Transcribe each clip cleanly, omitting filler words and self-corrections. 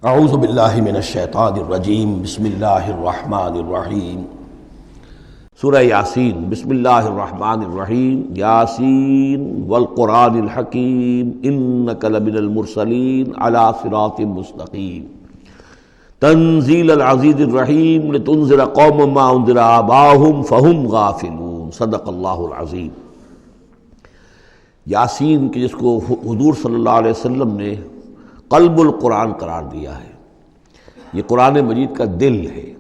اعوذ باللہ من الشیطان الرجیم بسم اللہ الرحمن الرحیم سورہ یاسین بسم اللہ الرحمن الرحیم یاسین والقرآن الحکیم انک لمن المرسلین علی صراط مستقیم تنزیل العزیز الرحیم لتنذر قوما ما انذر آباؤہم فہم غافلون صدق اللہ العظیم۔ یاسین کہ جس کو حضور صلی اللہ علیہ وسلم نے قلب القرآن قرار دیا ہے، یہ قرآن مجید کا دل ہے۔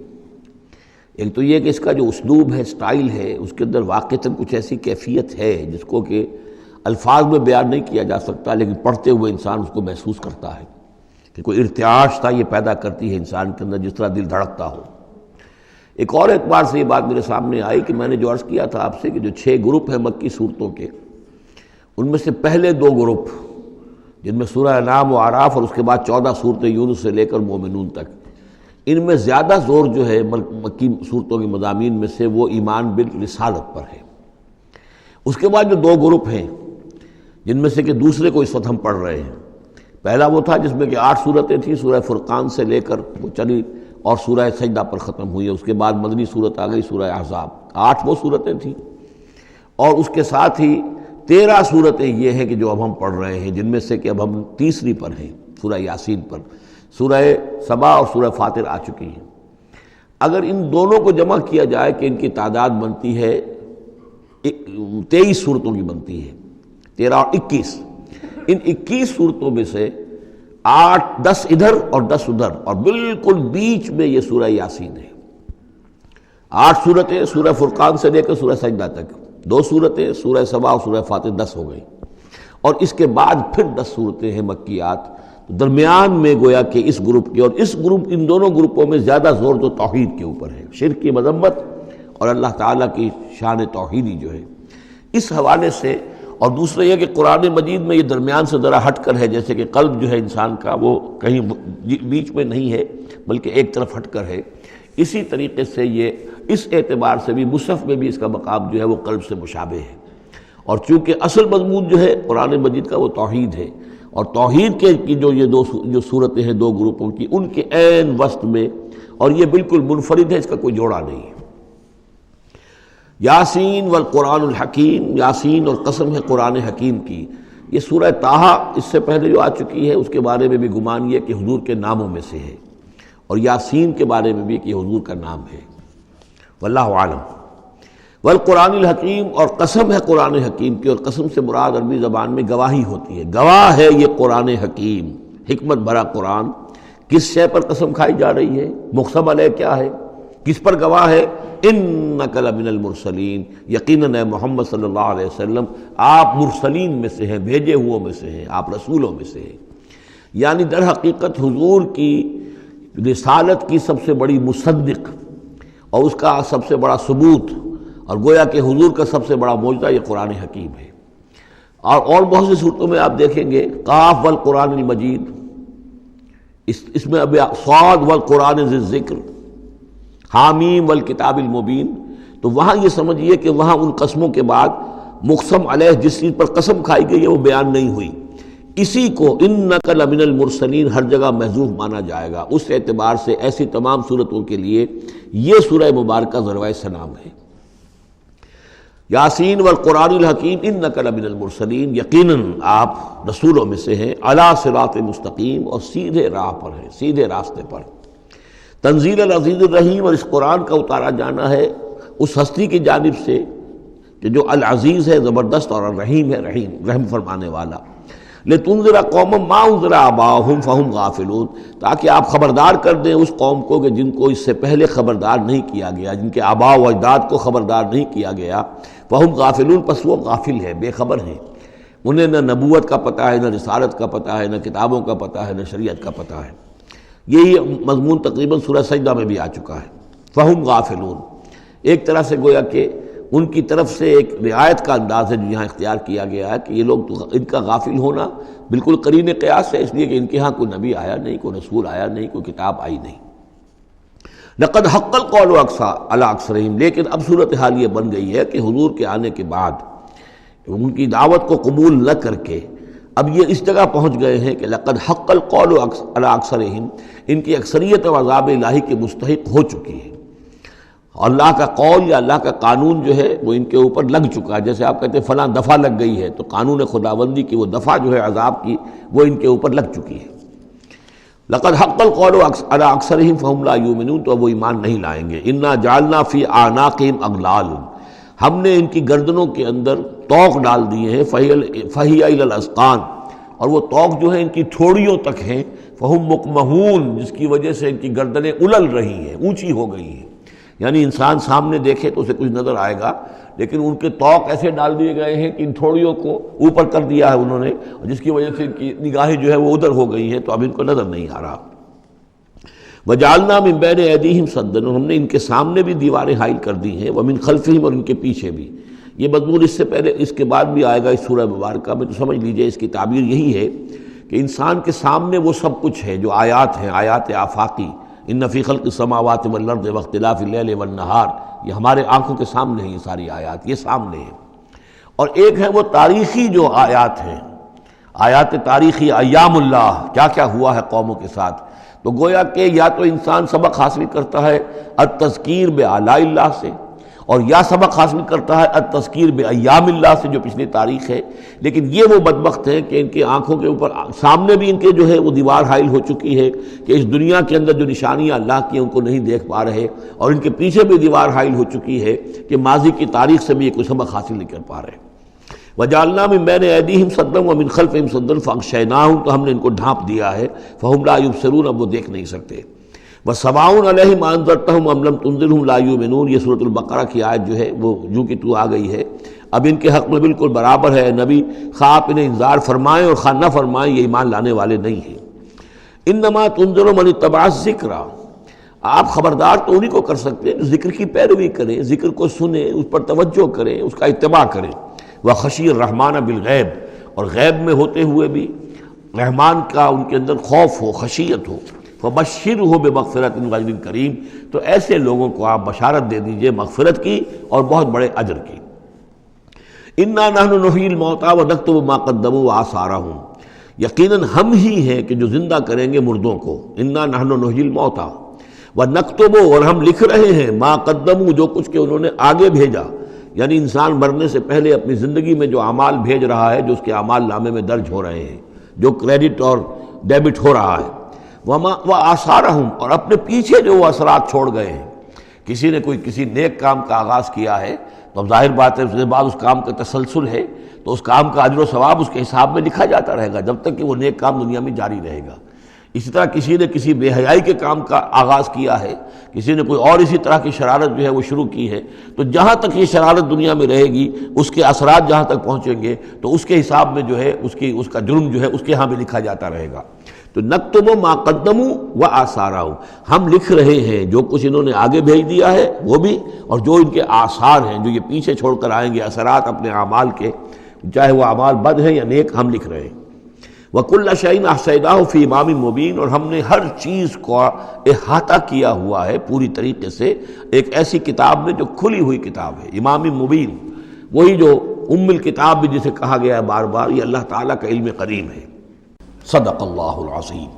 ایک تو یہ کہ اس کا جو اسلوب ہے، سٹائل ہے، اس کے اندر واقعتاً کچھ ایسی کیفیت ہے جس کو کہ الفاظ میں بیان نہیں کیا جا سکتا، لیکن پڑھتے ہوئے انسان اس کو محسوس کرتا ہے کہ کوئی ارتعاش تھا یہ پیدا کرتی ہے انسان کے اندر، جس طرح دل دھڑکتا ہو۔ ایک اور اعتبار سے یہ بات میرے سامنے آئی کہ میں نے جو عرض کیا تھا آپ سے کہ جو 6 گروپ ہیں مکی صورتوں کے، ان میں سے پہلے 2 گروپ جن میں سورہ انعام و اعراف اور اس کے بعد 14 صورتیں یونس سے لے کر مومنون تک، ان میں زیادہ زور جو ہے مکی صورتوں کے مضامین میں سے وہ ایمان بالرسالت پر ہے۔ اس کے بعد جو 2 گروپ ہیں جن میں سے کہ دوسرے کو اس وقت ہم پڑھ رہے ہیں، پہلا وہ تھا جس میں کہ 8 صورتیں تھیں، سورہ فرقان سے لے کر وہ چلی اور سورہ سجدہ پر ختم ہوئی ہے۔ اس کے بعد مدنی صورت آ گئی سورہ احزاب، 8 وہ صورتیں تھیں، اور اس کے ساتھ ہی 13 صورتیں یہ ہیں کہ جو اب ہم پڑھ رہے ہیں، جن میں سے کہ اب ہم تیسری پر ہیں، سورہ یاسین پر۔ سورہ سبا اور سورہ فاطر آ چکی ہیں۔ اگر ان دونوں کو جمع کیا جائے کہ ان کی تعداد بنتی ہے 23 صورتوں کی بنتی ہے، 13 اور 21۔ ان 21 صورتوں میں سے 10 ادھر اور 10 ادھر، اور بالکل بیچ میں یہ سورہ یاسین ہے۔ 8 صورتیں سورہ فرقان سے لے کر سورہ سجدہ تک، 2 صورتیں سورہ سبا اور سورہ فاطر، 10 ہو گئی، اور اس کے بعد پھر 10 صورتیں ہیں مکیات۔ درمیان میں گویا کہ اس گروپ کی اور اس گروپ، ان دونوں گروپوں میں زیادہ زور تو توحید کے اوپر ہے، شرک کی مذمت اور اللہ تعالیٰ کی شان توحیدی جو ہے اس حوالے سے۔ اور دوسرا یہ کہ قرآن مجید میں یہ درمیان سے ذرا ہٹ کر ہے، جیسے کہ قلب جو ہے انسان کا وہ کہیں بیچ میں نہیں ہے بلکہ ایک طرف ہٹ کر ہے، اسی طریقے سے یہ اس اعتبار سے بھی مصحف میں بھی اس کا مقام جو ہے وہ قلب سے مشابہ ہے۔ اور چونکہ اصل مضمون جو ہے قرآن مجید کا وہ توحید ہے، اور توحید کے کی یہ جو صورتیں ہیں 2 گروپوں کی، ان کے عین وسط میں، اور یہ بالکل منفرد ہے، اس کا کوئی جوڑا نہیں ہے۔ یاسین والقرآن الحکیم، یاسین اور قسم ہے قرآن حکیم کی۔ یہ سورہ طٰہٰ اس سے پہلے جو آ چکی ہے، اس کے بارے میں بھی گمان یہ کہ حضور کے ناموں میں سے ہے، اور یاسین کے بارے میں بھی کہ حضور کا نام ہے، واللہ عالم۔ والقرآن الحکیم، اور قسم ہے قرآن حکیم کی، اور قسم سے مراد عربی زبان میں گواہی ہوتی ہے، گواہ ہے یہ قرآن حکیم، حکمت بھرا قرآن۔ کس شے پر قسم کھائی جا رہی ہے؟ مقسم علیہ کیا ہے، کس پر گواہ ہے؟ انک لمن المرسلین، یقیناً اے محمد صلی اللہ علیہ وسلم آپ مرسلین میں سے ہیں، بھیجے ہوئوں میں سے ہیں، آپ رسولوں میں سے ہیں۔ یعنی در حقیقت حضور کی رسالت کی سب سے بڑی مصدق اور اس کا سب سے بڑا ثبوت، اور گویا کہ حضور کا سب سے بڑا معجزہ یہ قرآن حکیم ہے۔ اور بہت سی صورتوں میں آپ دیکھیں گے قاف والقرآن المجید، اس میں اب صاد والقرآن ذی الذکر، حامیم والکتاب المبین، تو وہاں یہ سمجھیے کہ وہاں ان قسموں کے بعد مقسم علیہ جس چیز پر قسم کھائی گئی ہے وہ بیان نہیں ہوئی، اسی کو انک لمن المرسلین ہر جگہ محذوف مانا جائے گا۔ اس اعتبار سے ایسی تمام صورتوں کے لیے یہ سورہ مبارکہ ذروۂ سلام ہے۔ یاسین والقرآن الحکیم انک لمن المرسلین، یقیناً آپ رسولوں میں سے ہیں، علی صراط مستقیم، اور سیدھے راہ پر ہیں، سیدھے راستے پر۔ تنزیل العزیز الرحیم، اور اس قرآن کا اتارا جانا ہے اس ہستی کی جانب سے کہ جو العزیز ہے، زبردست، اور الرحیم ہے، رحم فرمانے والا۔ لتنذر قوما ما انذر آباؤہم فہم غافلون، تاکہ آپ خبردار کر دیں اس قوم کو کہ جن کو اس سے پہلے خبردار نہیں کیا گیا، جن کے آباء و اجداد کو خبردار نہیں کیا گیا، فہم غافلون، پس وہ غافل ہیں، بے خبر ہیں، انہیں نہ نبوت کا پتہ ہے، نہ رسالت کا پتہ ہے، نہ کتابوں کا پتہ ہے، نہ شریعت کا پتہ ہے۔ یہی مضمون تقریباً سورہ سجدہ میں بھی آ چکا ہے، فہم غافلون۔ ایک طرح سے گویا کہ ان کی طرف سے ایک رعایت کا انداز ہے جو یہاں اختیار کیا گیا ہے کہ یہ لوگ، ان کا غافل ہونا بالکل قرین قیاس ہے، اس لیے کہ ان کے ہاں کوئی نبی آیا نہیں، کوئی رسول آیا نہیں، کوئی کتاب آئی نہیں۔ لقد حق القول علی اکثرہم، لیکن اب صورتحال یہ بن گئی ہے کہ حضور کے آنے کے بعد ان کی دعوت کو قبول نہ کر کے اب یہ اس جگہ پہنچ گئے ہیں کہ لقد حق القول علی اکثرہم، ان کی اکثریت عذاب الہی کے مستحق ہو چکی ہے، اللہ کا قول یا اللہ کا قانون جو ہے وہ ان کے اوپر لگ چکا ہے. جیسے آپ کہتے ہیں فلاں دفعہ لگ گئی ہے، تو قانون خداوندی کی وہ دفعہ جو ہے عذاب کی وہ ان کے اوپر لگ چکی ہے. لقد حق القول علی اکثرہم فہم لا یؤمنون، تو وہ ایمان نہیں لائیں گے. انا جعلنا فی اعناقہم اغلال، ہم نے ان کی گردنوں کے اندر طوق ڈال دیے ہیں، فہی الی الاذقان، اور وہ طوق جو ہے ان کی ٹھوڑیوں تک ہیں. فہم مقمحون، جس کی وجہ سے ان کی گردنیں الل رہی ہیں، اونچی ہو گئی ہیں. یعنی انسان سامنے دیکھے تو اسے کچھ نظر آئے گا، لیکن ان کے طوق ایسے ڈال دیے گئے ہیں کہ ان تھوڑیوں کو اوپر کر دیا ہے انہوں نے، جس کی وجہ سے ان کی نگاہیں جو ہے وہ ادھر ہو گئی ہیں، تو اب ان کو نظر نہیں آ رہا. وَجَعَلْنَا مِن بَيْنِ أَيْدِيهِمْ سَدًّا، ہم نے ان کے سامنے بھی دیواریں حائل کر دی ہیں، وَمِن خَلْفِهِمْ، اور ان کے پیچھے بھی. یہ مضمون اس سے پہلے اس کے بعد بھی آئے گا اس سورہ مبارکہ میں، تو سمجھ لیجئے اس کی تعبیر یہی ہے کہ انسان کے سامنے وہ سب کچھ ہے جو آیات ہیں، آیات آفاقی، ان فی خلق السماوات والارض واختلاف اللیل والنہار، یہ ہمارے آنکھوں کے سامنے ہیں، یہ ساری آیات یہ سامنے ہیں. اور ایک ہے وہ تاریخی جو آیات ہیں، آیات تاریخی، ایام اللہ، کیا کیا ہوا ہے قوموں کے ساتھ. تو گویا کہ یا تو انسان سبق حاصل کرتا ہے التذکیر بآلاء اللہ سے، اور یا سبق حاصل کرتا ہے التذکیر بایام اللہ سے جو پچھلی تاریخ ہے. لیکن یہ وہ بدبخت ہیں کہ ان کی آنکھوں کے اوپر سامنے بھی ان کے جو ہے وہ دیوار حائل ہو چکی ہے کہ اس دنیا کے اندر جو نشانیاں اللہ کی ان کو نہیں دیکھ پا رہے، اور ان کے پیچھے بھی دیوار حائل ہو چکی ہے کہ ماضی کی تاریخ سے بھی یہ کوئی سبق حاصل نہیں کر پا رہے. وَجَعَلْنَا مِن بَيْنِ أَيْدِيهِمْ سَدًّا وَمِنْ خَلْفِهِمْ سَدًّا فَأَغْشَيْنَاهُمْ، تو ہم نے ان کو ڈھانپ دیا ہے. فَهُمْ لَا يُبْصِرُونَ، اب وہ دیکھ نہیں سکتے. وَسَوَاءٌ عَلَيْهِمْ أَنذَرْتَهُمْ أَمْ لَمْ تُنذِرْهُمْ لَا يُؤْمِنُونَ، یہ سورۃ البقرہ کی آیت جو ہے وہ جو کہ تو آ گئی ہے. اب ان کے حق میں بالکل برابر ہے نبی، خواہ آپ انہیں انذار فرمائیں اور خواہ نہ فرمائیں، یہ ایمان لانے والے نہیں ہیں. انما تنذر من اتبع الذکر، آپ خبردار تو انہی کو کر سکتے ہیں جو ذکر کی پیروی کریں، ذکر کو سنیں، اس پر توجہ کریں، اس کا اتباع کریں. وَخَشِيَ الرَّحْمَٰنَ بِالْغَیب، اور غیب میں ہوتے ہوئے بھی رحمان کا ان کے اندر خوف ہو، خشیت ہو. فَبَشِّرْهُ بِمَغْفِرَةٍ وَأَجْرٍ کریم، تو ایسے لوگوں کو آپ بشارت دے دیجئے مغفرت کی اور بہت بڑے اجر کی. اِنَّا نَحْنُ نُحْيِي الْمَوْتَىٰ وَنَكْتُبُ مَا قَدَّمُوا وَآثَارَهُم، یقیناً ہم ہی ہیں کہ جو زندہ کریں گے مردوں کو. اِنَّا نَحْنُ نُحْيِي الْمَوْتَىٰ وَنَكْتُبُ، اور ہم لکھ رہے ہیں مَا قَدَّمُوا، جو کچھ کہ انہوں نے آگے بھیجا. یعنی انسان مرنے سے پہلے اپنی زندگی میں جو اعمال بھیج رہا ہے، جو اس کے اعمال نامے میں درج ہو رہے ہیں، جو کریڈٹ اور ڈیبٹ ہو رہا ہے. وَآثَارَهُمْ، اور اپنے پیچھے جو وہ اثرات چھوڑ گئے ہیں. کسی نے کوئی کسی نیک کام کا آغاز کیا ہے تو اب ظاہر بات ہے اس کے بعد اس کام کا تسلسل ہے، تو اس کام کا اجر و ثواب اس کے حساب میں لکھا جاتا رہے گا جب تک کہ وہ نیک کام دنیا میں جاری رہے گا. اسی طرح کسی نے کسی بے حیائی کے کام کا آغاز کیا ہے، کسی نے کوئی اور اسی طرح کی شرارت جو ہے وہ شروع کی ہے، تو جہاں تک یہ شرارت دنیا میں رہے گی، اس کے اثرات جہاں تک پہنچیں گے تو اس کے حساب میں جو ہے اس کا جرم جو ہے اس کے ہاں بھی لکھا جاتا رہے گا. تو نکتب ما قدموا وآثارہم، ہم لکھ رہے ہیں جو کچھ انہوں نے آگے بھیج دیا ہے وہ بھی، اور جو ان کے آثار ہیں جو یہ پیچھے چھوڑ کر آئیں گے اثرات اپنے اعمال کے، چاہے وہ اعمال بد ہیں یا نیک، ہم لکھ رہے ہیں. وَكُلَّ شَيْءٍ أَحْصَيْنَاهُ فِي إِمَامٍ مُبِينٍ، اور ہم نے ہر چیز کو احاطہ کیا ہوا ہے پوری طریقے سے ایک ایسی کتاب میں جو کھلی ہوئی کتاب ہے. امام مبین، وہی جو ام الکتاب بھی جسے کہا گیا ہے بار بار، یہ اللہ تعالیٰ کا علم قدیم ہے. صدق اللہ العظیم.